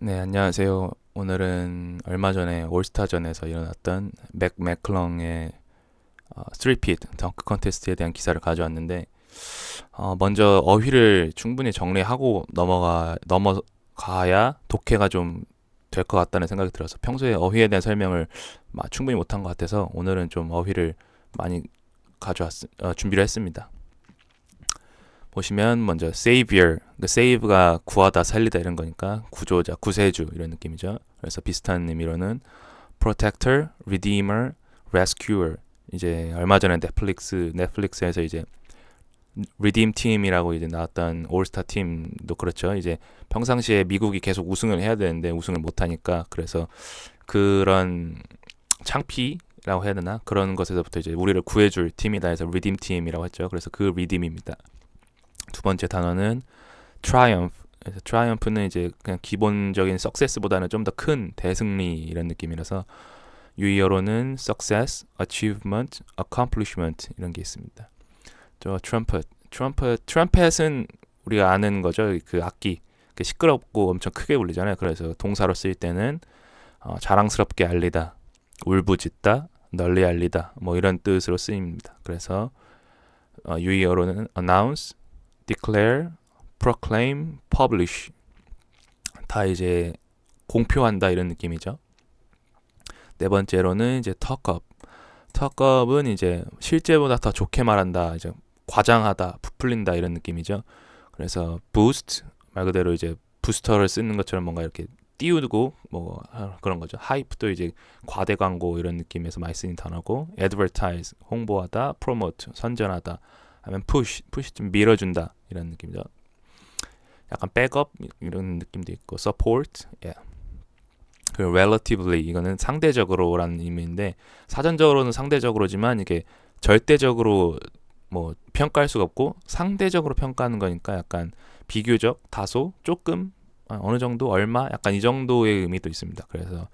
네, 안녕하세요. 오늘은 얼마 전에 올스타전에서 일어났던 맥클렁의 3핏 덩크 컨테스트에 대한 기사를 가져왔는데 먼저 어휘를 충분히 정리하고 넘어가야 독해가 좀 될 것 같다는 생각이 들어서 평소에 어휘에 대한 설명을 충분히 못한 것 같아서 오늘은 좀 어휘를 많이 준비를 했습니다. 보시면 먼저 savior, 그 save가 구하다, 살리다 이런 거니까 구조자, 구세주 이런 느낌이죠. 그래서 비슷한 의미로는 protector, redeemer, rescuer. 이제 얼마 전에 넷플릭스에서 이제 redeem 팀이라고 이제 나왔던 올스타 팀도 그렇죠. 이제 평상시에 미국이 계속 우승을 해야 되는데 우승을 못 하니까 그래서 그런 창피라고 해야 되나? 그런 것에서부터 이제 우리를 구해줄 팀이다 해서 redeem 팀이라고 했죠. 그래서 그 redeem입니다. 두 번째 단어는 triumph. 그래서 triumph는 이제 그냥 기본적인 success보다는 좀 더 큰 대승리 이런 느낌이라서 유의어로는 success, achievement, accomplishment 이런 게 있습니다. 저 trumpet은 우리가 아는 거죠. 그 악기. 시끄럽고 엄청 크게 울리잖아요. 그래서 동사로 쓰일 때는 자랑스럽게 알리다, 울부짖다, 널리 알리다 뭐 이런 뜻으로 쓰입니다. 그래서 유의어로는 announce, declare, proclaim, publish 다 이제 공표한다 이런 느낌이죠. 네 번째로는 이제 talk up. talk up은 이제 실제보다 더 좋게 말한다, 이제 과장하다, 부풀린다 이런 느낌이죠. 그래서 boost 말 그대로 이제 부스터를 쓰는 것처럼 뭔가 이렇게 띄우고 뭐 그런 거죠. hype도 이제 과대 광고 이런 느낌에서 많이 쓰는 단어고, advertise 홍보하다, promote 선전하다, 하면 push 좀 밀어준다 이런 느낌이죠. 약간 백업 이런 느낌도 있고, support, 그리고 relatively 이거는 상대적으로라는 의미인데 사전적으로는 상대적으로지만 이게 절대적으로 뭐 평가할 수가 없고 상대적으로 평가하는 거니까 약간 비교적, 다소, 조금, 어느 정도, 얼마, 약간 이 정도의 의미도 있습니다. 그래서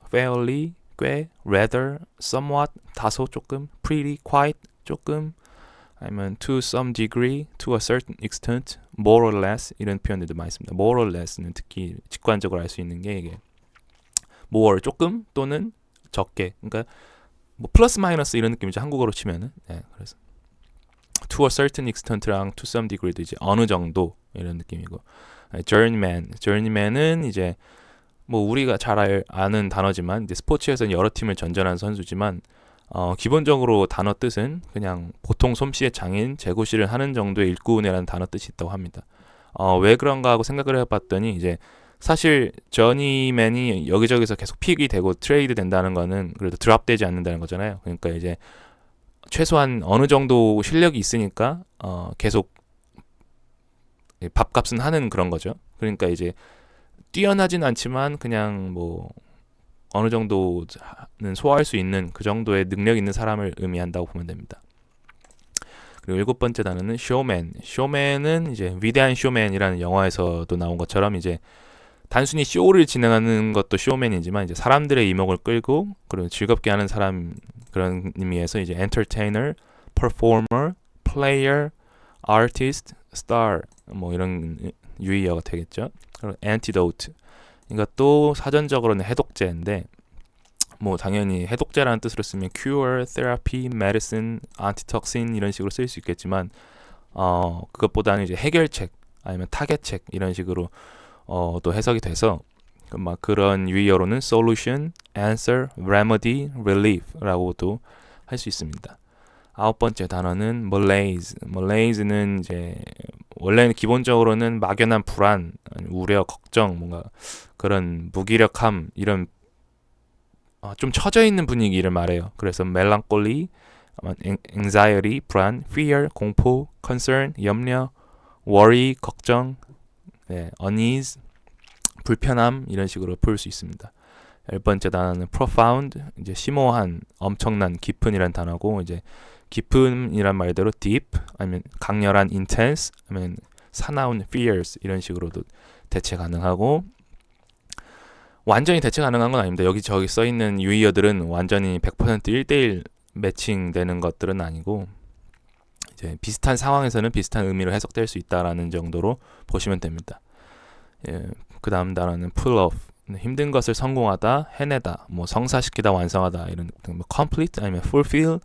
fairly, 꽤, rather, somewhat, 다소, 조금, pretty, quite, 조금, 아니면 to some degree, to a certain extent, more or less 이런 표현들도 많이 있습니다. more or less는 특히 직관적으로 알 수 있는 게 이게 more 조금 또는 적게, 그러니까 뭐 플러스 마이너스 이런 느낌이죠. 한국어로 치면은. 그래서 to a certain extent랑 to some degree도 이제 어느 정도 이런 느낌이고, journeyman은 이제 뭐 우리가 잘 아는 단어지만 이제 스포츠에서는 여러 팀을 전전한 선수지만 기본적으로 단어 뜻은 그냥 보통 솜씨의 장인, 재고시를 하는 정도의 일꾼이라는 단어 뜻이 있다고 합니다. 왜 그런가 하고 생각을 해봤더니 이제 사실 저니맨이 여기저기서 계속 픽이 되고 트레이드 된다는 거는 그래도 드랍되지 않는다는 거잖아요. 그러니까 이제 최소한 어느 정도 실력이 있으니까 계속 밥값은 하는 그런 거죠. 그러니까 이제 뛰어나진 않지만 그냥 뭐 어느 정도는 소화할 수 있는 그 정도의 능력 있는 사람을 의미한다고 보면 됩니다. 그리고 일곱 번째 단어는 쇼맨. 쇼맨은 이제 위대한 쇼맨이라는 영화에서도 나온 것처럼 이제 단순히 쇼를 진행하는 것도 쇼맨이지만 이제 사람들의 이목을 끌고 그리고 즐겁게 하는 사람, 그런 의미에서 이제 entertainer, performer, player, artist, star 뭐 이런 유의어가 되겠죠. 그리고 antidote, 이것도 사전적으로는 해독제인데 뭐 당연히 해독제라는 뜻으로 쓰면 cure, therapy, medicine, antitoxin 이런 식으로 쓸 수 있겠지만 그것보다는 이제 해결책 아니면 타개책 이런 식으로 또 해석이 돼서 막 그런 유의어로는 solution, answer, remedy, relief라고도 할 수 있습니다. 아홉 번째 단어는 malaise. malaise는 이제 원래는 기본적으로는 막연한 불안, 우려, 걱정, 뭔가 그런 무기력함 이런 좀 처져 있는 분위기를 말해요. 그래서 melancholy, anxiety, 불안, fear, 공포, concern, 염려, worry, 걱정, unease, 불편함 이런 식으로 볼 수 있습니다. 열 번째 단어는 profound, 이제 심오한, 엄청난, 깊은이란 단어고 이제 깊은이란 말대로 deep, 아니면 강렬한 intense, 아니면 사나운 fierce 이런 식으로도 대체 가능하고, 완전히 대체 가능한 건 아닙니다. 여기저기 써있는 유의어들은 완전히 100% 1대1 매칭되는 것들은 아니고 이제 비슷한 상황에서는 비슷한 의미로 해석될 수 있다라는 정도로 보시면 됩니다. 예, 그 다음 단어는 pull off. 힘든 것을 성공하다, 해내다, 뭐 성사시키다, 완성하다 이런 뭐 complete 아니면 fulfill,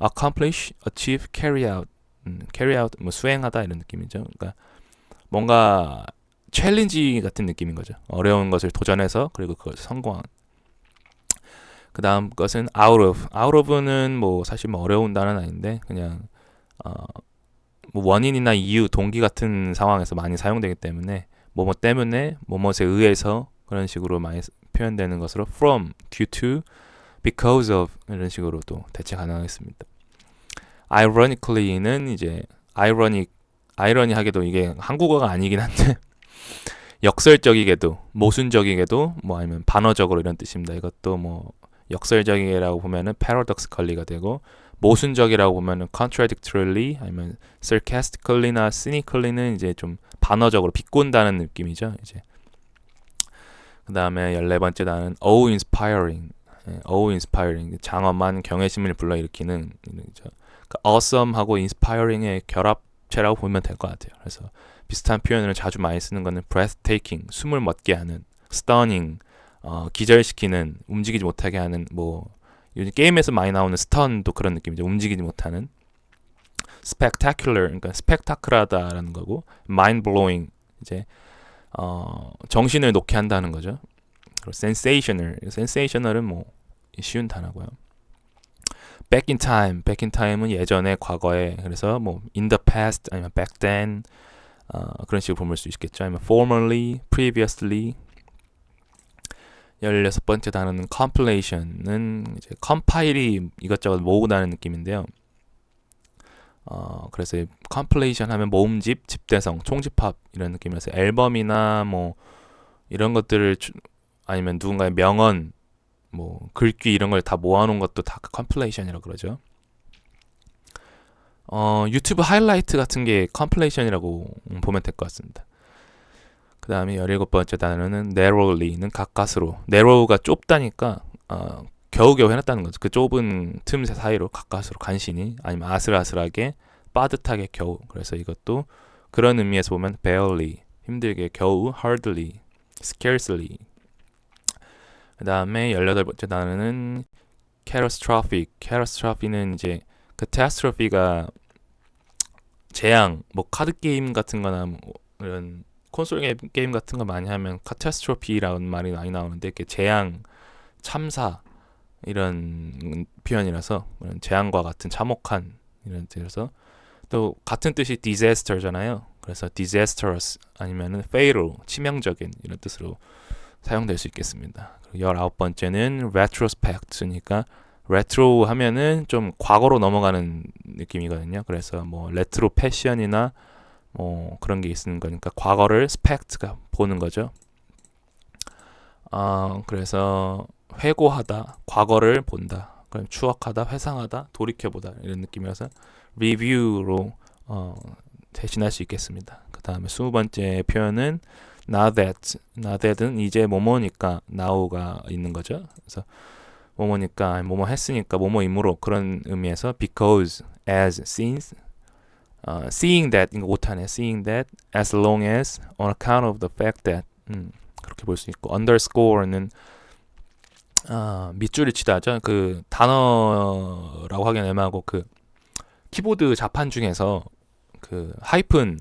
accomplish, achieve, carry out 뭐 수행하다 이런 느낌이죠. 그러니까 뭔가 챌린지 같은 느낌인 거죠. 어려운 것을 도전해서 그리고 그걸 성공한. 그 다음 것은 out of. out of는 뭐 사실 뭐 어려운 단어는 아닌데 그냥 뭐 원인이나 이유, 동기 같은 상황에서 많이 사용되기 때문에 뭐뭐 때문에, 뭐뭐에 의해서 그런 식으로 많이 표현되는 것으로 from, due to, because of 이런 식으로 또 대체 가능하겠습니다. ironically는 이제 아이러니하게도 이게 한국어가 아니긴 한데 역설적이게도, 모순적이게도, 뭐 아니면 반어적으로 이런 뜻입니다. 이것도 뭐 역설적이라고 보면은 paradoxically가 되고, 모순적이라고 보면은 contradictorily, 아니면 sarcastically나 cynically는 이제 좀 반어적으로 비꼰다는 느낌이죠. 이제 그 다음에 14번째 단어는 awe-inspiring. awe-inspiring, 장엄한 경외심을 불러일으키는, 그러니까 awesome하고 inspiring의 결합체라고 보면 될 것 같아요. 그래서 비슷한 표현을 자주 많이 쓰는 거는 breathtaking, 숨을 멎게 하는, stunning, 기절시키는, 움직이지 못하게 하는, 뭐 요즘 게임에서 많이 나오는 stun도 그런 느낌이죠. 움직이지 못하는. spectacular, 그러니까 스펙타클하다라는 거고, mind-blowing, 이제 정신을 놓게 한다는 거죠. 그리고 sensational은 뭐 쉬운 단어고요. back in time은 예전에, 과거에, 그래서 뭐 in the past 아니면 back then 그런 식으로 볼 수 있겠죠. 아니면 formerly, previously. 16번째 단어는 compilation은 이제 compile이 이것저것 모으다는 느낌인데요. 그래서 compilation 하면 모음집, 집대성, 총집합 이런 느낌이라서 앨범이나 뭐 이런 것들을 아니면 누군가의 명언, 뭐 글귀 이런 걸 다 모아놓은 것도 다 compilation이라고 그러죠. 유튜브 하이라이트 같은 게 compilation이라고 보면 될 것 같습니다. 그 다음에 17번째 단어는 narrowly는 가까스로. narrow가 좁다니까 겨우겨우 해놨다는 거죠. 그 좁은 틈 사이로 가까스로, 간신히, 아니면 아슬아슬하게, 빠듯하게 겨우. 그래서 이것도 그런 의미에서 보면 barely, 힘들게, 겨우, hardly, scarcely. 그 다음에 18번째 단어는 catastrophic. catastrophe는 이제 catastrophe가 재앙, 뭐 카드 게임 같은 거나 뭐 이런 콘솔 게임 같은 거 많이 하면 catastrophe라는 말이 많이 나오는데, 이렇게 재앙, 참사 이런 표현이라서 재앙과 같은, 참혹한 이런 뜻이라서, 또 같은 뜻이 disaster잖아요. 그래서 disastrous 아니면은 fatal, 치명적인 이런 뜻으로 사용될 수 있겠습니다. 19번째는 retrospect니까 retro 하면은 좀 과거로 넘어가는 느낌이거든요. 그래서 뭐 레트로 패션이나 뭐 그런 게 있는 거니까 과거를 spect가 보는 거죠. 그래서 회고하다, 과거를 본다, 그럼 추억하다, 회상하다, 돌이켜보다 이런 느낌이라서 review로 대신할 수 있겠습니다. 그 다음에 20번째 표현은 now that은 이제 뭐뭐니까 now가 있는 거죠. 그래서 뭐뭐니까, 뭐뭐 했으니까, 뭐뭐이므로, 그런 의미에서 because, as, since, seeing that, 이거 오타네. seeing that, as long as, on account of the fact that, 그렇게 볼 수 있고, underscore는 밑줄을 치다죠. 그 단어라고 하기엔 애매하고, 그 키보드 자판 중에서 그 하이픈,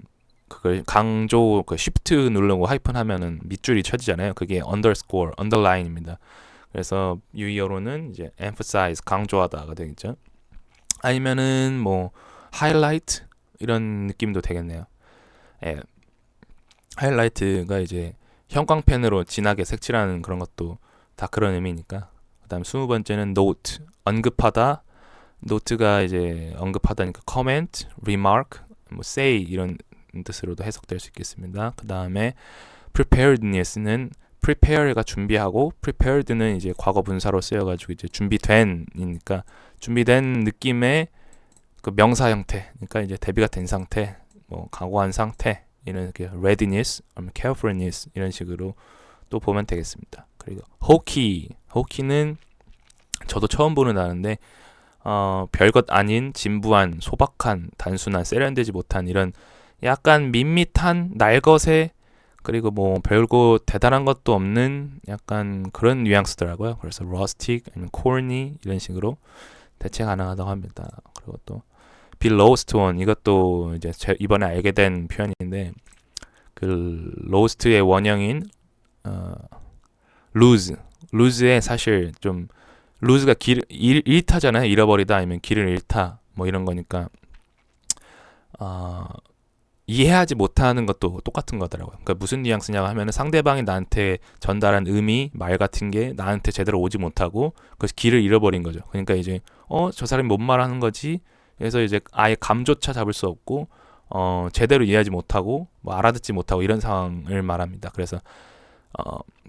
그걸 강조, 그 쉬프트 누르고 하이픈 하면은 밑줄이 쳐지잖아요. 그게 underscore, underline입니다. 그래서 유의어로는 이제 emphasize, 강조하다가 되겠죠. 아니면은 뭐 highlight 이런 느낌도 되겠네요. 예. 하이라이트가 이제 형광펜으로 진하게 색칠하는 그런 것도 다 그런 의미니까. 그다음 20번째는 note, 언급하다. note가 이제 언급하다니까 comment, remark, 뭐 say 이런 뜻으로도 해석될 수 있겠습니다. 그다음에 preparedness는 prepare가 준비하고, prepared는 이제 과거 분사로 쓰여가지고 이제 준비된이니까 준비된 느낌의 그 명사 형태, 그러니까 이제 대비가 된 상태, 뭐 각오한 상태, 이런 게 readiness, carefulness 이런 식으로 또 보면 되겠습니다. 그리고 hokey는 저도 처음 보는 단어인데 별것 아닌 진부한, 소박한, 단순한, 세련되지 못한 이런 약간 밋밋한 날것의 그리고 뭐 별거 대단한 것도 없는 약간 그런 뉘앙스더라고요. 그래서 rustic 아니면 corny 이런 식으로 대체 가능하다고 합니다. 그리고 또 be lost on 이것도 이제 이번에 알게 된 표현인데 그 lost의 원형인 lose에 사실 좀 lose가 잃다잖아요. 잃어버리다 아니면 길을 잃다 뭐 이런 거니까 이해하지 못하는 것도 똑같은 거더라고요. 그러니까 무슨 뉘앙스냐고 하면은 상대방이 나한테 전달한 의미, 말 같은 게 나한테 제대로 오지 못하고 그래서 길을 잃어버린 거죠. 그러니까 이제 저 사람이 뭔 말하는 거지? 그래서 이제 아예 감조차 잡을 수 없고 제대로 이해하지 못하고 뭐 알아듣지 못하고 이런 상황을 말합니다. 그래서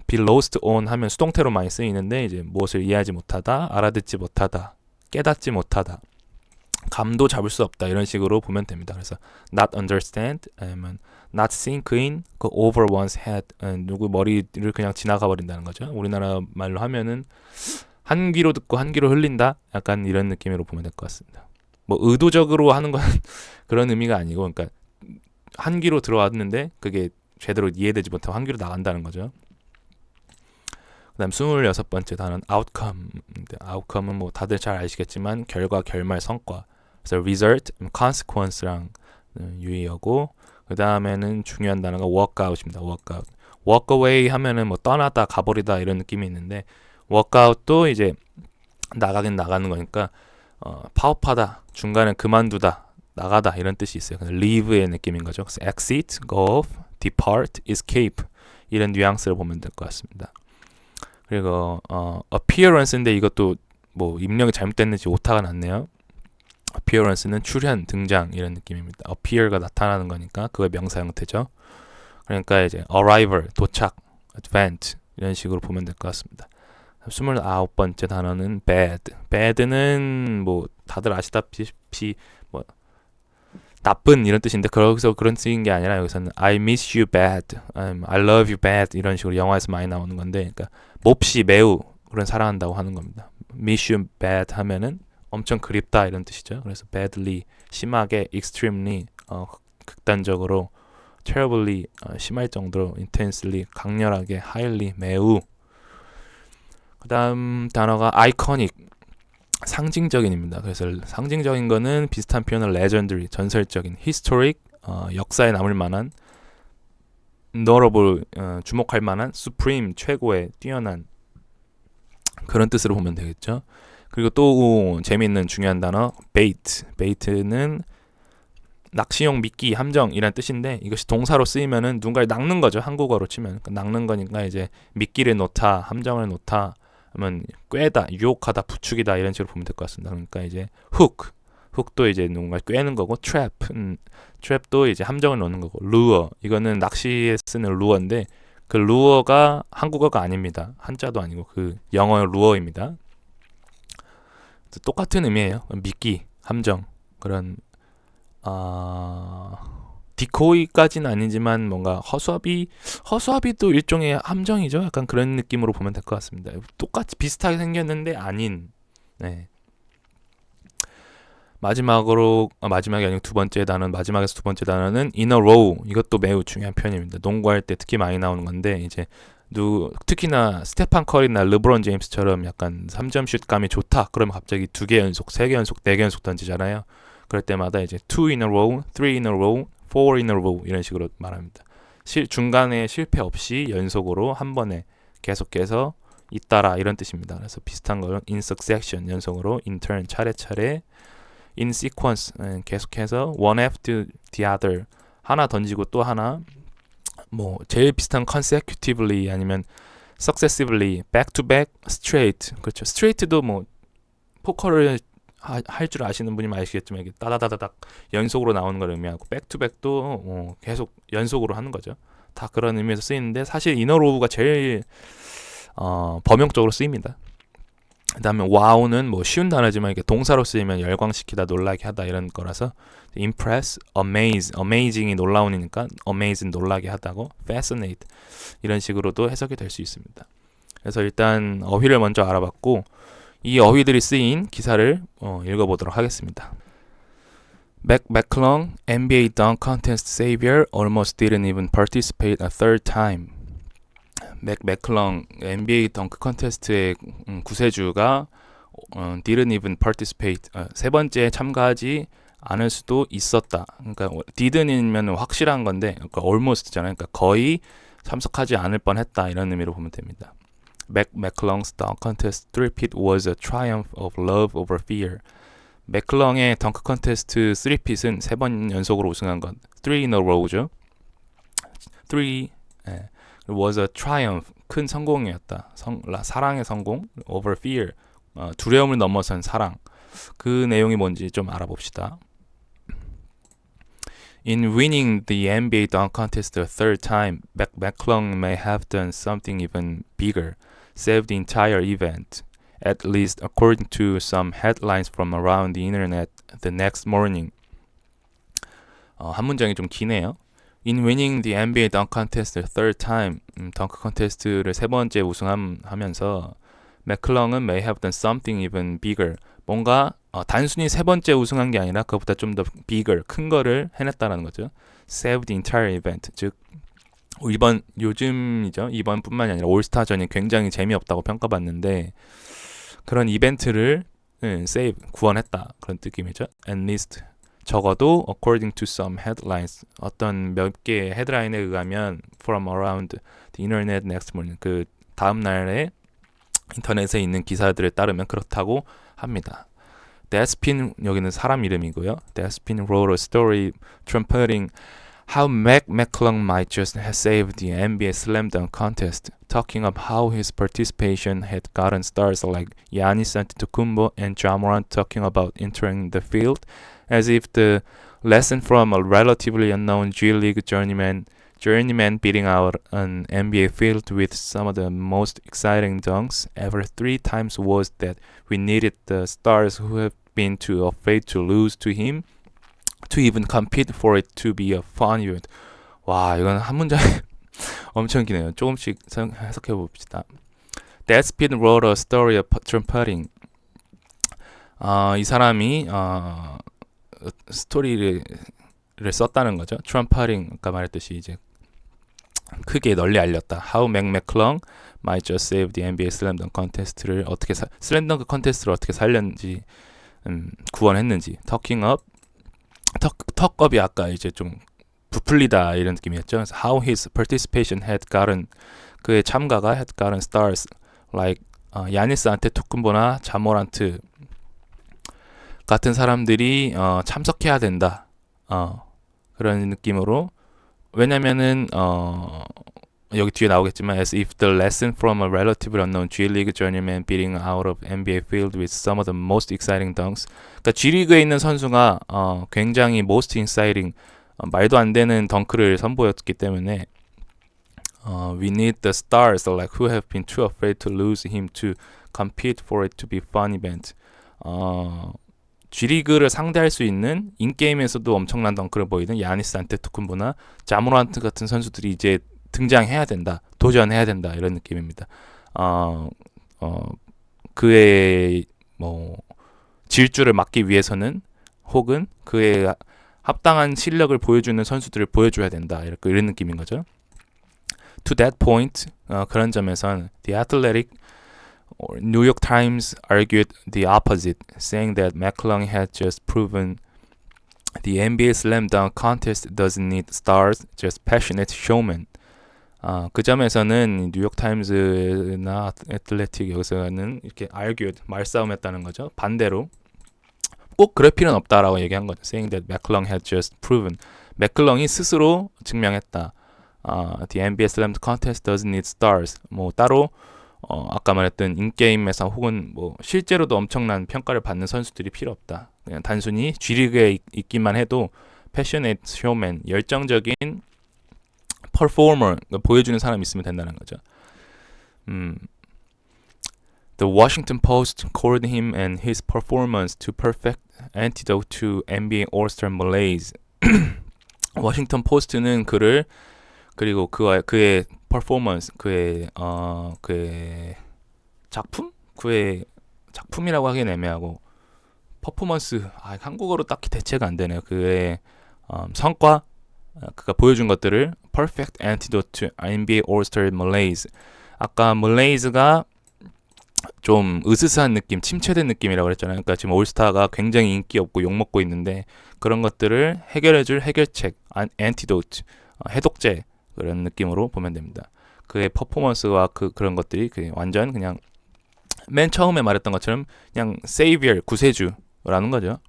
be lost on 하면 수동태로 많이 쓰이는데 이제 무엇을 이해하지 못하다, 알아듣지 못하다, 깨닫지 못하다, 감도 잡을 수 없다 이런 식으로 보면 됩니다. 그래서 not understand 아니면 not sink in 그 over one's head 누구 머리를 그냥 지나가 버린다는 거죠. 우리나라 말로 하면은 한 귀로 듣고 한 귀로 흘린다 약간 이런 느낌으로 보면 될 것 같습니다. 뭐 의도적으로 하는 건 그런 의미가 아니고 그러니까 한 귀로 들어왔는데 그게 제대로 이해되지 못하고 한 귀로 나간다는 거죠. 그다음 26번째 단어는 outcome. outcome은 뭐 다들 잘 아시겠지만 결과, 결말, 성과. 그래서 result, consequence랑 유의어고 그 다음에는 중요한 단어가 workout입니다. workout. walk away 하면은 뭐 떠나다, 가버리다 이런 느낌이 있는데 workout도 이제 나가긴 나가는 거니까 파업하다, 중간에 그만두다, 나가다 이런 뜻이 있어요. leave의 느낌인 거죠. 그래서 exit, go off, depart, escape 이런 뉘앙스를 보면 될 것 같습니다. 그리고 appearance인데 이것도 뭐 입력이 잘못됐는지 오타가 났네요. appearance는 출현, 등장 이런 느낌입니다. appear가 나타나는 거니까 그거의 명사 형태죠. 그러니까 이제 arrival, 도착, advent 이런 식으로 보면 될 것 같습니다. 29번째 단어는 bad. bad는 뭐 다들 아시다시피 뭐 나쁜 이런 뜻인데 거기서 그런 뜻인 게 아니라 여기서는 I miss you bad, I love you bad 이런 식으로 영화에서 많이 나오는 건데 그러니까 몹시 매우 그런 사랑한다고 하는 겁니다. miss you bad 하면은 엄청 그립다 이런 뜻이죠. 그래서 badly 심하게, extremely 극단적으로, terribly 심할 정도로, intensely 강렬하게, highly 매우. 그다음 단어가 iconic 상징적인입니다. 그래서 상징적인 거는 비슷한 표현은 legendary 전설적인, historic 역사에 남을 만한, notable 주목할 만한, supreme 최고의 뛰어난 그런 뜻으로 보면 되겠죠. 그리고 또 재미있는 중요한 단어 bait. bait는 낚시용 미끼, 함정이란 뜻인데 이것이 동사로 쓰이면은 누군가를 낚는 거죠. 한국어로 치면 그러니까 낚는 거니까 이제 미끼를 놓다, 함정을 놓다, 하면 꿰다, 유혹하다, 부추기다 이런 식으로 보면 될 것 같습니다. 그러니까 이제 훅도 이제 누군가를 꿰는 거고 trap도 이제 함정을 놓는 거고 lure 이거는 낚시에 쓰는 lure인데 그 lure가 한국어가 아닙니다. 한자도 아니고 그 영어 lure입니다. 똑같은 의미예요. 미끼, 함정 그런 디코이까지는 아니지만 뭔가 허수아비도 일종의 함정이죠. 약간 그런 느낌으로 보면 될 것 같습니다. 똑같이 비슷하게 생겼는데 아닌. 네. 마지막이 아니고 마지막에서 두 번째 단어는 in a row. 이것도 매우 중요한 표현입니다. 농구할 때 특히 많이 나오는 건데 이제 특히나 스테판 커리나 르브론 제임스처럼 약간 3점 슛감이 좋다. 그러면 갑자기 2개 연속, 3개 연속, 4개 연속 던지잖아요. 그럴 때마다 이제 2 in a row, 3 in a row, 4 in a row 이런 식으로 말합니다. 중간에 실패 없이 연속으로 한 번에 계속해서 잇따라 이런 뜻입니다. 그래서 비슷한 거는 in succession 연속으로, in turn 차례차례, in sequence 계속해서 one after the other 하나 던지고 또 하나 뭐 제일 비슷한 consecutively 아니면 successively, back to back, straight 그렇죠. straight도 뭐 포커를 할 줄 아시는 분이 아시겠지만 이게 따다다다닥 연속으로 나오는 걸 의미하고 back to back도 계속 연속으로 하는 거죠. 다 그런 의미에서 쓰이는데 사실 in a row가 제일 범용적으로 쓰입니다. 그 다음에 wow는 뭐 쉬운 단어지만 이게 동사로 쓰이면 열광시키다, 놀라게 하다 이런 거라서 impress, amaze, amazing이 놀라운이니까 amaze는 놀라게 하다고, fascinate 이런 식으로도 해석이 될 수 있습니다. 그래서 일단 어휘를 먼저 알아봤고 이 어휘들이 쓰인 기사를 읽어보도록 하겠습니다. McClung, NBA dunk contest savior, almost didn't even participate a third time. 맥클렁 NBA 덩크 컨테스트의 구세주가 didn't even participate 세 번째 참가하지 않을 수도 있었다. 그러니까 didn't이면 확실한 건데, 그러니까 almost잖아요. 그러니까 거의 참석하지 않을 뻔했다 이런 의미로 보면 됩니다. 맥클렁's dunk contest three-peat was a triumph of love over fear. 맥클렁의 덩크 컨테스트 3핏은 3번 연속으로 우승한 것. 3 in a row죠. 3 was a triumph. 큰 성공이었다. 사랑의 성공. over fear. 두려움을 넘어선 사랑. 그 내용이 뭔지 좀 알아봅시다. In winning the NBA dunk contest a third time, McClung may have done something even bigger. Save the entire event. At least according to some headlines from around the internet the next morning. 한 문장이 좀 기네요. In winning the NBA dunk contest a third time, 덩크 컨테스트를 세 번째 우승하면서 맥클렁은 may have done something even bigger. 뭔가 단순히 세 번째 우승한 게 아니라 그것보다 좀 더 bigger, 큰 거를 해냈다는 거죠. Save the entire event. 즉 요즘이죠. 이번뿐만이 아니라 올스타전이 굉장히 재미없다고 평가받는데 그런 이벤트를 save, 구원했다. 그런 느낌이죠. At least, 적어도 according to some headlines, 어떤 몇 개의 헤드라인에 의하면 from around the internet next morning, 그 다음 날에 인터넷에 있는 기사들에 따르면 그렇다고 합니다. Despin, 여기는 사람 이름이고요. Despin wrote a story trumpeting how McClung might just have saved the NBA Slam Dunk contest, talking about how his participation had gotten stars like Giannis Antetokounmpo and Ja Morant talking about entering the field, as if the lesson from a relatively unknown G League journeyman beating out an NBA field with some of the most exciting dunks ever 3 times was that we needed the stars who have been too afraid to lose to him to even compete for it to be a fun event. 와, 이건 한 문장에 엄청 기네요. 조금씩 해석해 봅시다. Despin wrote a story of trumpeting. 이 사람이 스토리를 썼다는 거죠. trumpeting, 아까 말했듯이 이제 크게 널리 알렸다. How McClung might just save the NBA Slam Dunk contest를 어떻게 슬램 덩크 컨테스트를 어떻게 살렸는지 구원했는지. Talking up, 턱업이 아까 이제 좀 부풀리다 이런 느낌이었죠. 그래서 how his participation had gotten, 그의 참가가 had gotten stars like 야니스 안테토쿤보나 자모란트 같은 사람들이 참석해야 된다. 그런 느낌으로, 왜냐면은 여기 뒤에 나오겠지만 as if the lesson from a relatively unknown G League journeyman beating out of NBA field with some of the most exciting dunks. 그러니까 G 리그에 있는 선수가 굉장히 most exciting, 말도 안 되는 덩크를 선보였기 때문에 we need the stars like who have been too afraid to lose him to compete for it to be fun event. G리그를 상대할 수 있는 인게임에서도 엄청난 덩크를 보이는 야니스 안테토쿤보나 자모란트 같은 선수들이 이제 등장해야 된다, 도전해야 된다, 이런 느낌입니다. 그의 질주를 막기 위해서는 혹은 그의 합당한 실력을 보여주는 선수들을 보여줘야 된다, 이런 느낌인 거죠. To that point, 그런 점에선 The Athletic or New York Times argued the opposite, saying that McClung had just proven the NBA Slam Dunk contest doesn't need stars, just passionate showmen. 그 점에서는 뉴욕 타임즈나 애틀레틱 여기서는 이렇게 argued, 말싸움했다는 거죠. 반대로 꼭 그럴 필요는 없다라고 얘기한 거죠. Saying that McClung had just proven, 맥클렁이 스스로 증명했다. The NBA Slam Dunk contest doesn't need stars. 따로 아까 말했던 인게임에서 혹은 실제로도 엄청난 평가를 받는 선수들이 필요 없다. 그냥 단순히 G리그에 있기만 해도 패셔네이트 쇼맨, 열정적인 퍼포머, 보여주는 사람이 있으면 된다는 거죠. The Washington Post called him and his performance to perfect antidote to NBA All-Star malaise. 워싱턴 포스트는 그를, 그리고 그의 퍼포먼스, 그의 작품? 그의 작품이라고 하기엔 애매하고 퍼포먼스, 한국어로 딱히 대체가 안 되네요. 그의 성과, 그가 보여준 것들을 perfect antidote to NBA All-Star malaise. 아까 malaise가 좀 으스스한 느낌, 침체된 느낌이라고 그랬잖아요. 그러니까 지금 올스타가 굉장히 인기 없고 욕먹고 있는데 그런 것들을 해결해줄 해결책, antidote, 해독제 그런 느낌으로 보면 됩니다. 그의 퍼포먼스와 그런 것들이 완전 그냥 맨 처음에 말했던 것처럼 그냥 savior, 구세주라는 거죠.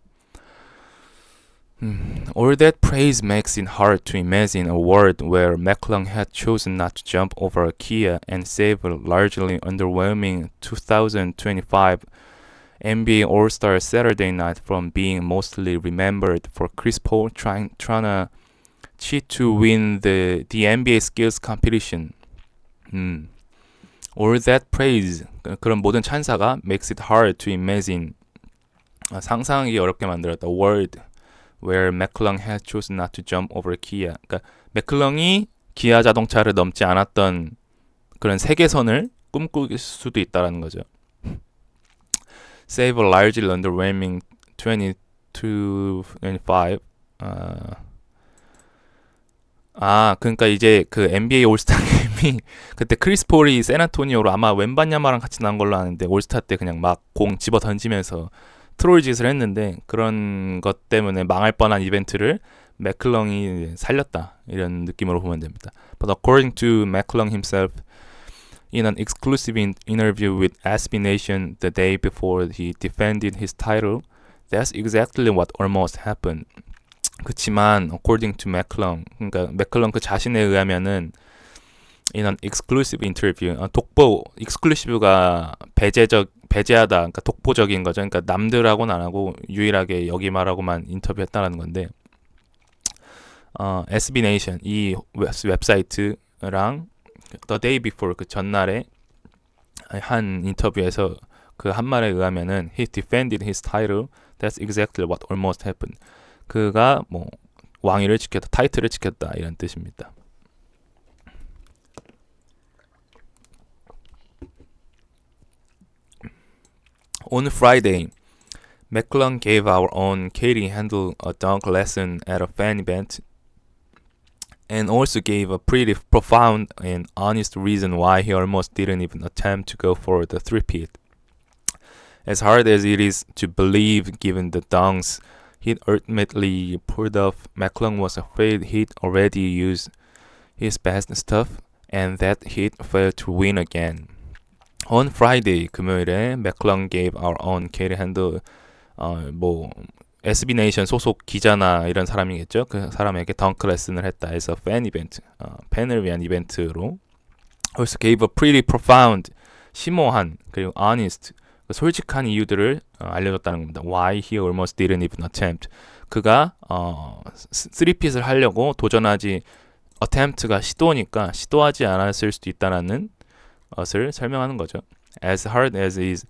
All that praise makes it hard to imagine a world where McClung had chosen not to jump over a Kia and save a largely underwhelming 2025 NBA All-Star Saturday Night from being mostly remembered for Chris Paul trying to cheat to win the NBA skills competition. All that praise, 그런 모든 찬사가 makes it hard to imagine, 상상하기 어렵게 만들었다. world where McClung had chosen not to jump over Kia. 그러니까 맥클렁이 기아 자동차를 넘지 않았던 그런 세계선을 꿈꿀 수도 있다라는 거죠. Save a largely underwhelming 22-25. 그러니까 이제 그 NBA 올스타 게임이 그때 크리스 폴이 샌안토니오로 아마 웬바냐마랑 같이 나온 걸로 아는데 올스타 때 그냥 막 공 집어 던지면서 트롤 짓을 했는데 그런 것 때문에 망할 뻔한 이벤트를 맥클렁이 살렸다 이런 느낌으로 보면 됩니다. But according to McClung himself, in an exclusive interview with SB Nation the day before he defended his title, that's exactly what almost happened. 그치만 according to McClung, 그러니까 맥클렁 그 자신에 의하면은 in an exclusive interview, 독보, exclusive가 배제하다, 그러니까 독보적인 거죠. 그러니까 남들하고는 안 하고 유일하게 여기말하고만 인터뷰했다라는 건데, SB Nation 이 웹사이트랑 the day before 그 전날에 한 인터뷰에서 그 한 말에 의하면은 he defended his title. That's exactly what almost happened. 그가 뭐 왕위를 지켰다, 타이틀을 지켰다 이런 뜻입니다. On Friday, McClung gave our own Katie Handel a dunk lesson at a fan event and also gave a pretty profound and honest reason why he almost didn't even attempt to go for the three-peat. As hard as it is to believe given the dunks he'd ultimately pulled off, McClung was afraid he'd already used his best stuff and that he'd fail to win again. On Friday, 금요일에 McClung gave our own Katie Handel, 뭐 SB Nation 소속 기자나 이런 사람이겠죠. 그 사람에게 덩크 레슨을 했다 해서 팬 이벤트, 팬을 위한 이벤트로. Also gave a pretty profound, 심오한 그리고 honest, 솔직한 이유들을 알려줬다는 겁니다. Why he almost didn't even attempt. 그가 3핏을 하려고 도전하지, attempt가 시도니까 시도하지 않았을 수도 있다는 것을 설명하는 거죠. As hard as it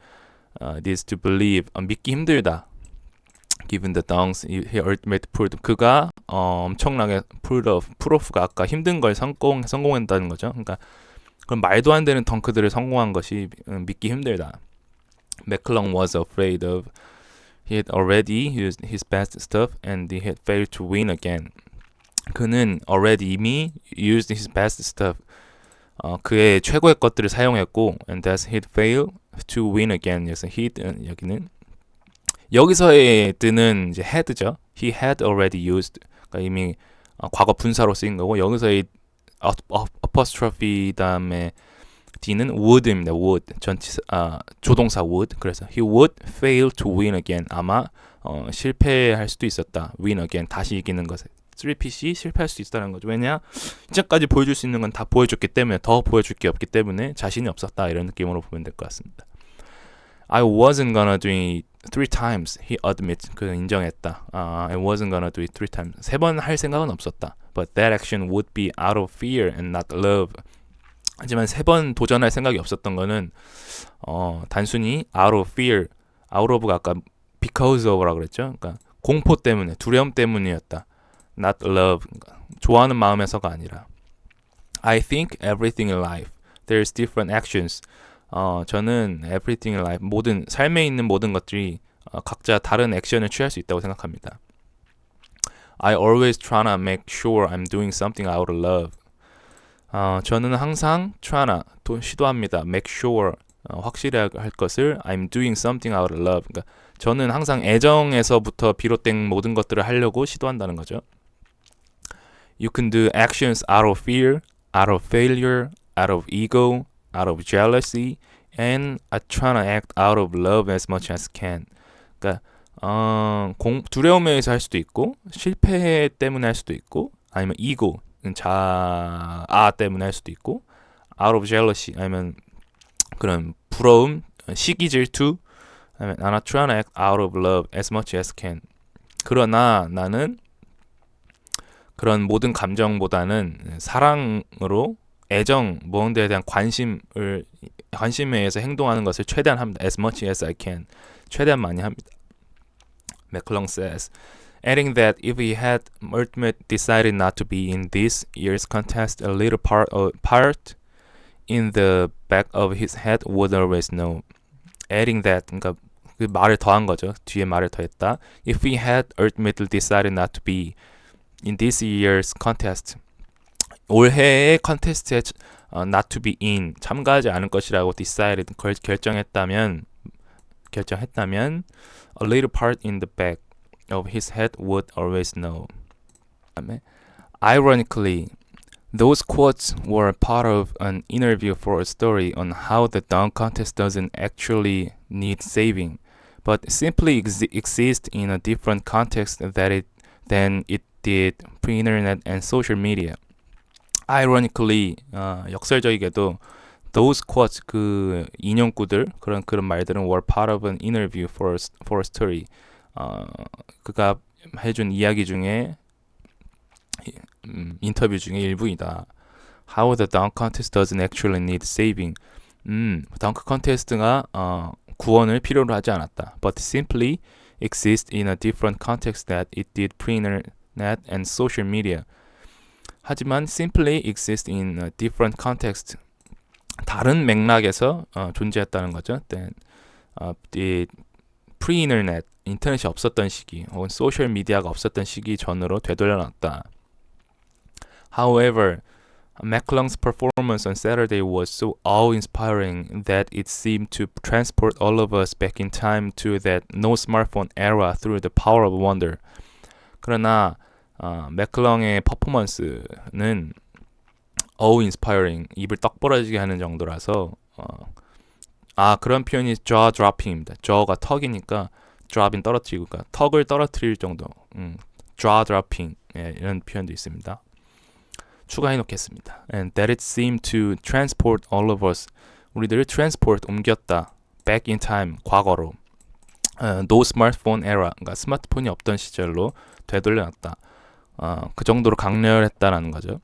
is to believe, 믿기 힘들다. Given the dunks he ultimately pulled. 그가 엄청나게 pulled off, 프로프가 아까 힘든 걸 성공했다는 거죠. 그러니까 그런 말도 안 되는 덩크들을 성공한 것이 믿기 힘들다. McClung was afraid of he had already used his best stuff and he had failed to win again. 그는 already 이미 used his best stuff. 그의 최고의 것들을 사용했고 and that he'd failed to win again. 그래서 he'd 여기는 여기서의 뜨는 이제 had죠. He had already used. 그러니까 이미 과거 분사로 쓰인 거고 여기서의 apostrophe 다음에 D는 would입니다. would 조동사 would. 그래서 he would fail to win again. 아마 실패할 수도 있었다. win again. 다시 이기는 것에. 3핏이 실패할 수 있다는 거죠. 왜냐? 이제까지 보여줄 수 있는 건 다 보여줬기 때문에 더 보여줄 게 없기 때문에 자신이 없었다. 이런 느낌으로 보면 될 것 같습니다. I wasn't gonna do it 3 times. He admits. 그 인정했다. I wasn't gonna do it 3 times. 3번 할 생각은 없었다. But that action would be out of fear and not love. 하지만 3번 도전할 생각이 없었던 거는 단순히 out of fear, out of가 아까 because of라고 그랬죠. 그러니까 공포 때문에, 두려움 때문이었다. Not love, 그러니까 좋아하는 마음에서가 아니라. I think everything in life, there's different actions. 저는 everything in life, 모든 삶에 있는 모든 것들이 각자 다른 액션을 취할 수 있다고 생각합니다. I always tryna make sure I'm doing something out of love. 저는 항상 tryna 시도합니다. make sure 확실히 할 것을 I'm doing something out of love. 그러니까 저는 항상 애정에서부터 비롯된 모든 것들을 하려고 시도한다는 거죠. You can do actions out of fear, out of failure, out of ego, out of jealousy, and I tryna act out of love as much as can. 그러니까 두려움에 의해서 할 수도 있고 실패 때문에 할 수도 있고 아니면 이고 자아 때문에 할 수도 있고 out of jealousy 아니면 그런 부러움, 시기 질투 아니면 I'm trying to act out of love as much as can. 그러나 나는 그런 모든 감정보다는 사랑으로 애정, 무언 데에 대한 관심에 의해서 행동하는 것을 최대한 합니다. As much as I can. 최대한 많이 합니다. McClung says, adding that if he had ultimately decided not to be in this year's contest, a little part in the back of his head would always know. Adding that, 그러니까 그 말을 더한 거죠. 뒤에 말을 더했다. If he had ultimately decided not to be in this year's contest, 올해의 컨테스트에 not to be in, 참가하지 않을 것이라고 decided, 결정했다면 a little part in the back of his head would always know. Ironically, those quotes were part of an interview for a story on how the dunk contest doesn't actually need saving, but simply exists in a different context than it did pre-internet and social media. Ironically, 역설적이게도 those quotes, 그 인용구들, 그런 말들은 were part of an interview for a story. 그가 해준 이야기 중에 인터뷰 중에 일부이다. How the dunk contest doesn't actually need saving. 덩크 컨테스트가 구원을 필요로 하지 않았다. But simply exists in a different context that it did pre-internet and social media. 하지만 simply exist in a different context. 다른 맥락에서 존재했다는 거죠. Then, the pre-internet, 인터넷이 없었던 시기, 혹은 소셜 미디어가 없었던 시기 전으로 되돌려놨다. However, McClung's performance on Saturday was so awe-inspiring that it seemed to transport all of us back in time to that no smartphone era through the power of wonder. 그러나 맥클렁의 퍼포먼스는 awe-inspiring, 입을 떡 벌어지게 하는 정도라서 그런 표현이 jaw dropping입니다. jaw가 턱이니까 drop인 떨어뜨리고, 그러니까 턱을 떨어뜨릴 정도, jaw dropping, 이런 표현도 있습니다. 추가해 놓겠습니다. And that it seemed to transport all of us, 우리들을 transport, 옮겼다, back in time, 과거로, no smartphone era, 그러니까 스마트폰이 없던 시절로 되돌려놨다. 그 정도로 강렬했다라는 거죠.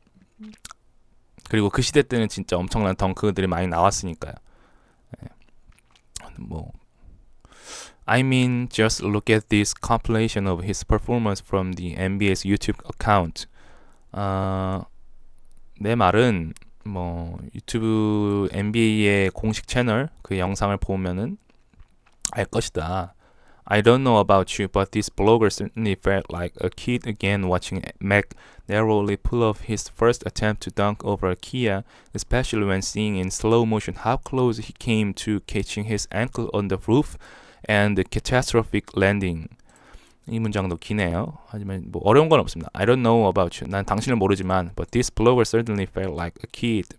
그리고 그 시대 때는 진짜 엄청난 덩크들이 많이 나왔으니까요. I mean, just look at this compilation of his performance from the NBA's YouTube account. 내 말은 유튜브 NBA의 공식 채널 그 영상을 보면은 알 것이다. I don't know about you, but this blogger certainly felt like a kid again watching Mac narrowly pull off his first attempt to dunk over a Kia, especially when seeing in slow motion how close he came to catching his ankle on the roof and the catastrophic landing. 이 문장도 기네요. 하지만 어려운 건 없습니다. I don't know about you. 난 당신을 모르지만 but this blogger certainly felt like a kid.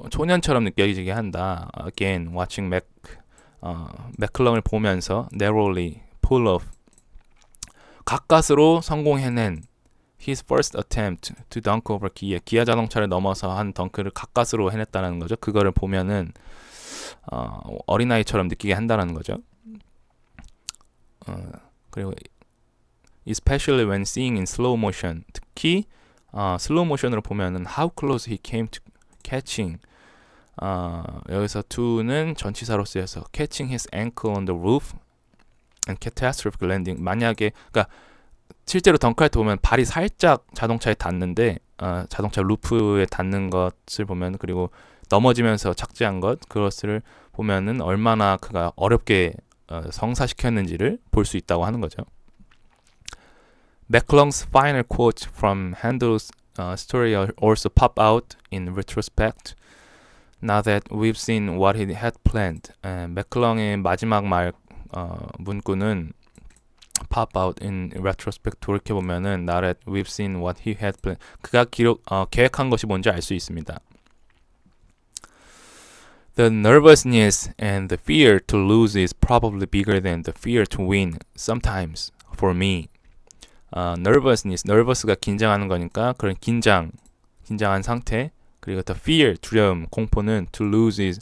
소년처럼 느껴지게 한다. Again, watching 맥클렁을 보면서 narrowly pull off, 가까스로 성공해낸 his first attempt to dunk over 기아 자동차를 넘어서 한 덩크를 가까스로 해냈다는 거죠. 그거를 보면은 어린아이처럼 느끼게 한다는 거죠. 그리고 especially when seeing in slow motion, 특히 슬로우 모션으로 보면은 how close he came to catching, 여기서 to는 전치사로 쓰여서 catching his ankle on the roof and catastrophic landing. 만약에, 그러니까 실제로 덩크할 때 보면 발이 살짝 자동차에 닿는데, 자동차 루프에 닿는 것을 보면, 그리고 넘어지면서 착지한 것, 그것을 보면은 얼마나 그가 어렵게 성사시켰는지를 볼 수 있다고 하는 거죠. McClung's final quote from Handel's story also pop out in retrospect. Now that we've seen what he had planned. 맥클렁의 마지막 문구는 pop out in retrospect. 돌이켜보면은 Now that we've seen what he had planned. 그가 계획한 것이 뭔지 알 수 있습니다. The nervousness and the fear to lose is probably bigger than the fear to win. Sometimes for me. nervous가 긴장하는 거니까 그런 긴장한 상태. 그리고 the fear, 두려움, 공포는 to lose is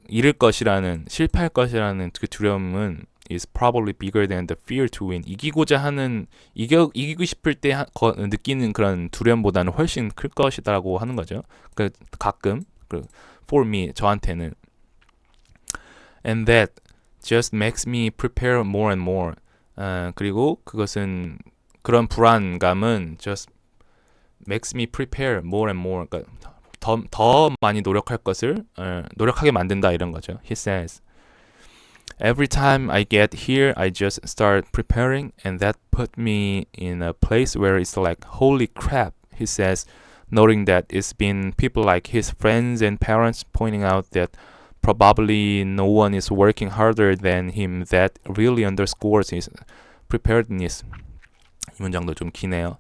잃을 것이라는, 실패할 것이라는 그 두려움은 is probably bigger than the fear to win. 이기고 싶을 때 느끼는 그런 두려움보다는 훨씬 클 것이다라고 하는 거죠. 가끔 for me, 저한테는. And that just makes me prepare more and more. 그리고 그것은 그런 불안감은 just makes me prepare more and more. 그러니까 더 많이 노력하게 만든다 이런 거죠. He says, every time I get here, I just start preparing, and that put me in a place where it's like, holy crap, he says, noting that it's been people like his friends and parents pointing out that probably no one is working harder than him that really underscores his preparedness. 이 문장도 좀 기네요.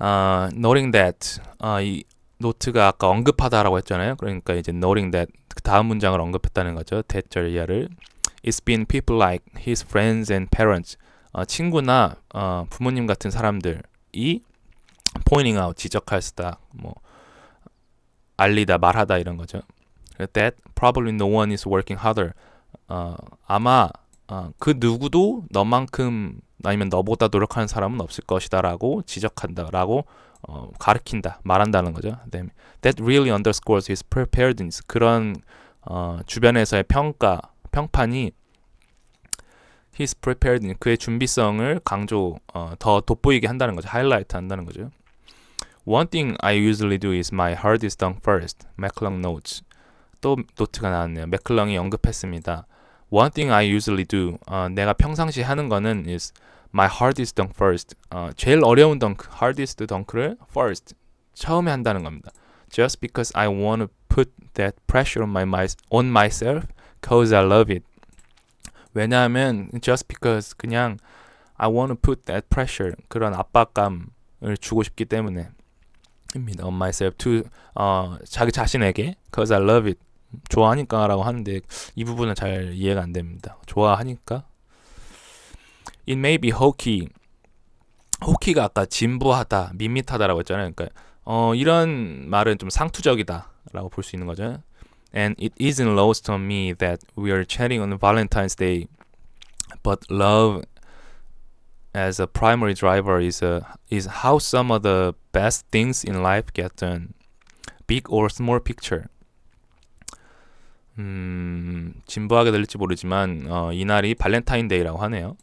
Noting that, 이 노트가 아까 언급하다라고 했잖아요. 그러니까 이제 noting that 그 다음 문장을 언급했다는 거죠. 대절 이하를. It's been people like his friends and parents. 친구나 부모님 같은 사람들이 pointing out, 지적하다, 알리다, 말하다 이런 거죠. That probably no one is working harder. 아마 그 누구도 너만큼 아니면 너보다 노력하는 사람은 없을 것이다라고 지적한다라고 가르친다, 말한다는 거죠. That really underscores his preparedness. 그런 주변에서의 평판이 his preparedness, 그의 준비성을 더 돋보이게 한다는 거죠. 하이라이트 한다는 거죠. One thing I usually do is my hardest dunk first. McClung notes. 또 노트가 나왔네요. 맥클렁이 언급했습니다. One thing I usually do. 내가 평상시 하는 거는 is my hardest dunk first. 제일 어려운 덩크, hardest dunk를 first. 처음에 한다는 겁니다. Just because I want to put that pressure on myself cause I love it. 왜냐하면 just because 그냥 I want to put that pressure, 그런 압박감을 주고 싶기 때문에 입니다. On myself to 자기 자신에게 cause I love it. 좋아하니까 라고 하는데 이 부분은 잘 이해가 안 됩니다. 좋아하니까. It may be hokey. 호키가 아까 진부하다, 밋밋하다라고 했잖아요. 그러니까 이런 말은 좀 상투적이다 라고 볼 수 있는 거죠. And it isn't lost on me that we are chatting on Valentine's Day, but love as a primary driver is how some of the best things in life get done. Big or small picture. 진부하게 들릴지 모르지만 이날이 발렌타인데이라고 하네요.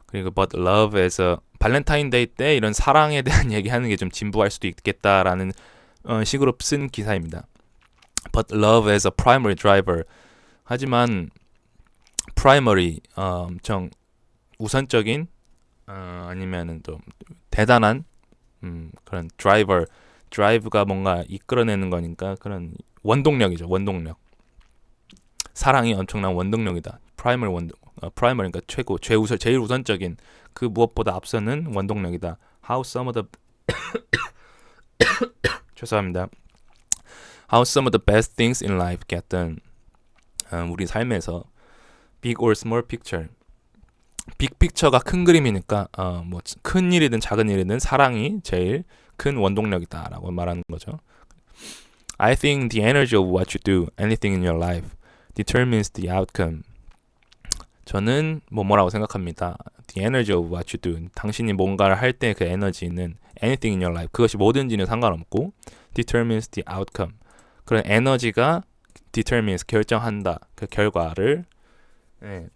그리고 but love as a 발렌타인데이 때 이런 사랑에 대한 얘기하는 게 좀 진부할 수도 있겠다라는 식으로 쓴 기사입니다. But love as a primary driver. 하지만 primary 엄청 우선적인 아니면은 또 대단한 그런 drive가 뭔가 이끌어내는 거니까 그런 원동력이죠. 원동력. 사랑이 엄청난 원동력이다. primary니까 제일 우선적인 그 무엇보다 앞서는 원동력이다. How some of the 죄송합니다. How some of the best things in life get done. 우리 삶에서 big or small picture. 빅 픽처가 큰 그림이니까 뭐 큰 일이든 작은 일이든 사랑이 제일 큰 원동력이다라고 말하는 거죠. I think the energy of what you do, anything in your life, determines the outcome. 저는 뭐라고 생각합니다. The energy of what you do. 당신이 뭔가를 할 때 그 에너지는 anything in your life. 그것이 뭐든지는 상관없고 determines the outcome. 그런 에너지가 determines 결정한다. 그 결과를. 네.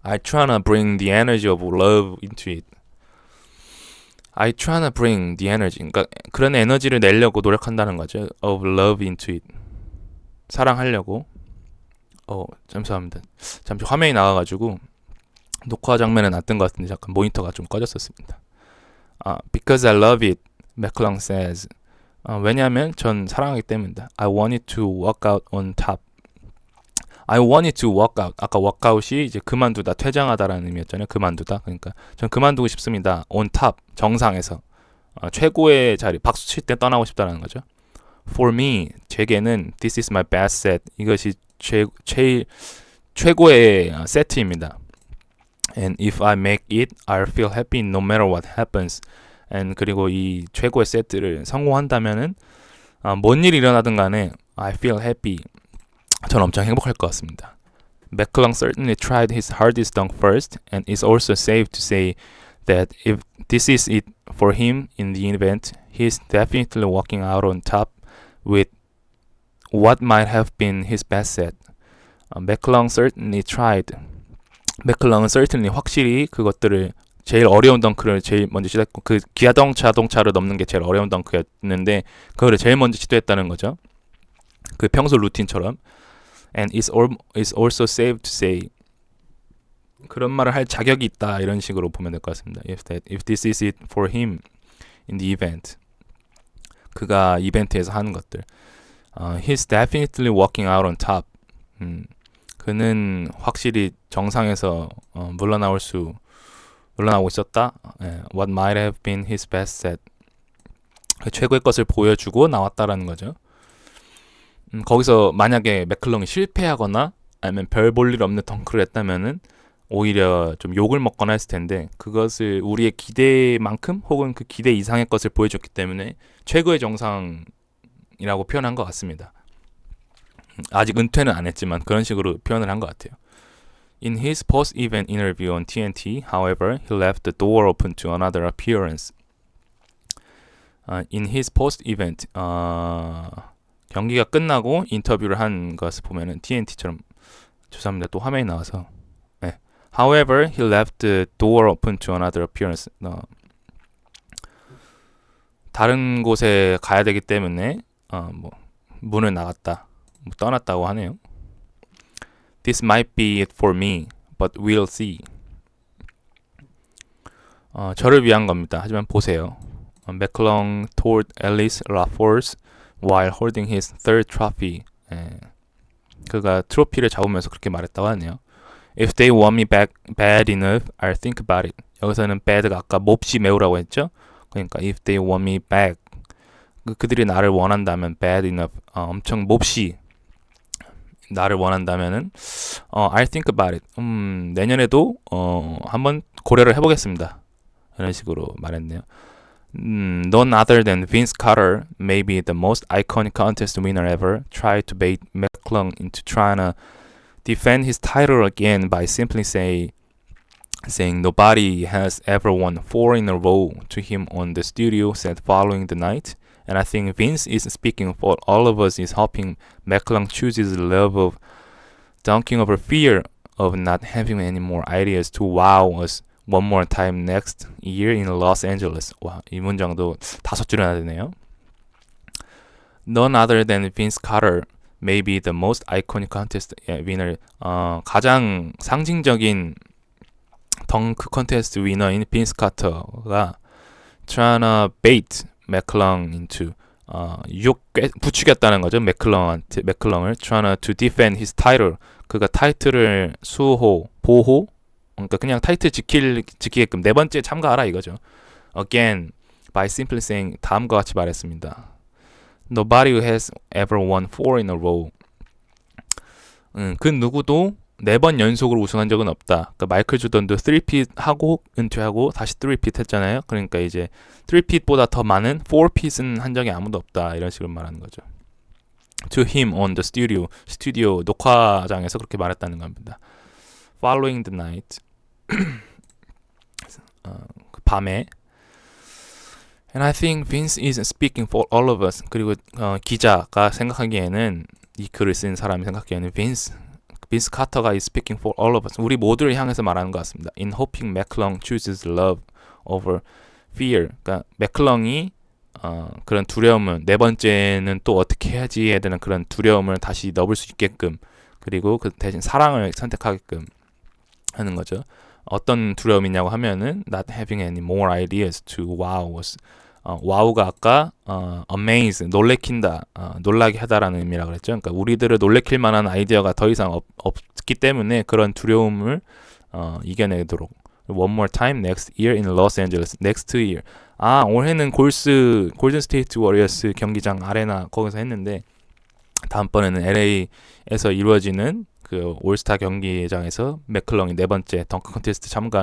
I tryna bring the energy of love into it. I tryna bring the energy. 그러니까 그런 에너지를 내려고 노력한다는 거죠. Of love into it. 사랑하려고. 잠시만요. 잠시 화면이 나가가지고 녹화 장면은 안 뜬 것 같은데 잠깐 모니터가 좀 꺼졌었습니다. Because I love it, 맥클렁 says. 왜냐하면 전 사랑하기 때문이다. I wanted to walk out on top. I wanted to walk out. 아까 walkout이 이제 그만두다, 퇴장하다라는 의미였잖아요. 그만두다. 그러니까 전 그만두고 싶습니다. On top, 정상에서. 최고의 자리, 박수 칠 때 떠나고 싶다는 거죠. For me, 제게는 this is my best set. 이것이 최고의 세트입니다. And if I make it, I'll feel happy no matter what happens. And 그리고 이 최고의 세트를 성공한다면은 뭔 일이 일어나든 간에 I feel happy. 전 엄청 행복할 것 같습니다. McClung certainly tried his hardest dunk first, and it's also safe to say that if this is it for him in the event, he's definitely walking out on top with what might have been his best set. McClung certainly tried. 맥클렁은 certainly 확실히 그것들을 제일 어려운 덩크를 제일 먼저 시도했고 그 자동차를 넘는 게 제일 어려운 덩크였는데 그거를 제일 먼저 시도했다는 거죠. 그 평소 루틴처럼. And it's also safe to say. 그런 말을 할 자격이 있다 이런 식으로 보면 될 것 같습니다. If this is it for him in the event. 그가 이벤트에서 하는 것들. He's definitely walking out on top. 그는 확실히 정상에서 물러나고 있었다. What might have been his best set. 최고의 것을 보여주고 나왔다라는 거죠. 거기서 만약에 맥클렁이 실패하거나 아니면 별 볼 일 없는 덩크를 했다면은 오히려 좀 욕을 먹거나 했을 텐데 그것을 우리의 기대만큼 혹은 그 기대 이상의 것을 보여줬기 때문에 최고의 정상이라고 표현한 것 같습니다. 아직 은퇴는 안 했지만 그런 식으로 표현을 한 것 같아요. In his post-event interview on TNT, however, he left the door open to another appearance. In his post-event, 경기가 끝나고 인터뷰를 한 것을 보면은 TNT처럼 죄송합니다. 또 화면이 나와서. 네. However, he left the door open to another appearance. 다른 곳에 가야 되기 때문에 문을 나갔다. 떠났다고 하네요. This might be it for me, but we'll see. 저를 위한 겁니다. 하지만 보세요. McClung told Alice LaForce while holding his third trophy. 그가 트로피를 잡으면서 그렇게 말했다고 하네요. If they want me back bad enough, I'll think about it. 여기서는 bad가 아까 몹시 매우라고 했죠. 그러니까 if they want me back, 그들이 나를 원한다면 bad enough, 엄청 몹시 나를 원한다면은 I'll think about it. 내년에도 한번 고려를 해보겠습니다. 이런 식으로 말했네요. None other than Vince Carter, maybe the most iconic contest winner ever, tried to bait McClung into trying to defend his title again by simply saying nobody has ever won 4 in a row to him on the studio set following the night. And I think Vince is speaking for all of us is hoping McClung chooses love of dunking over fear of not having any more ideas to wow us one more time next year in Los Angeles. 와, 이 문장도 5줄이나 되네요. None other than Vince Carter, maybe the most iconic contest winner. 가장 상징적인 덩크 컨테스트 위너인 빈스 카터가 trying to bait 맥클렁 into 부추겼다는 거죠. 맥클렁을 trying to defend his title. 그가 타이틀을 보호 그러니까 그냥 타이틀 지키게끔 네 번째 참가하라 이거죠. Again, by simply saying 다음과 같이 말했습니다. Nobody who has ever won 4 in a row. 그 누구도 4번 연속으로 우승한 적은 없다. 그러니까 마이클 조던도 3핏 하고 은퇴하고 다시 3핏 했잖아요. 그러니까 이제 3핏보다 더 많은 4핏은 한 적이 아무도 없다. 이런 식으로 말하는 거죠. To him on the 스튜디오 녹화장에서 그렇게 말했다는 겁니다. Following the night. 그 밤에. And I think Vince is speaking for all of us. 그리고 기자가 생각하기에는 이 글을 쓴 사람이 생각하기에는 빈스 카터가 is speaking for all of us. 우리 모두를 향해서 말하는 것 같습니다. In hoping McClung chooses love over fear. 그러니까 맥클렁이 그런 두려움을 네 번째는 또 어떻게 해야지 해야 되는 그런 두려움을 다시 넣을 수 있게끔 그리고 그 대신 사랑을 선택하게끔 하는 거죠. 어떤 두려움이냐고 하면은 not having any more ideas to wow was wow가 아까 amaze 놀래킨다 놀라게 하다라는 의미라 그랬죠. 그러니까 우리들을 놀래킬 만한 아이디어가 더 이상 없기 때문에 그런 두려움을 이겨내도록. One more time next year in Los Angeles. Next year. 올해는 골든 스테이트 워리어스 경기장 아레나 거기서 했는데 다음번에는 LA에서 이루어지는 그 올스타 경기장에서 맥클렁이 4번째 덩크 컨테스트 참가하는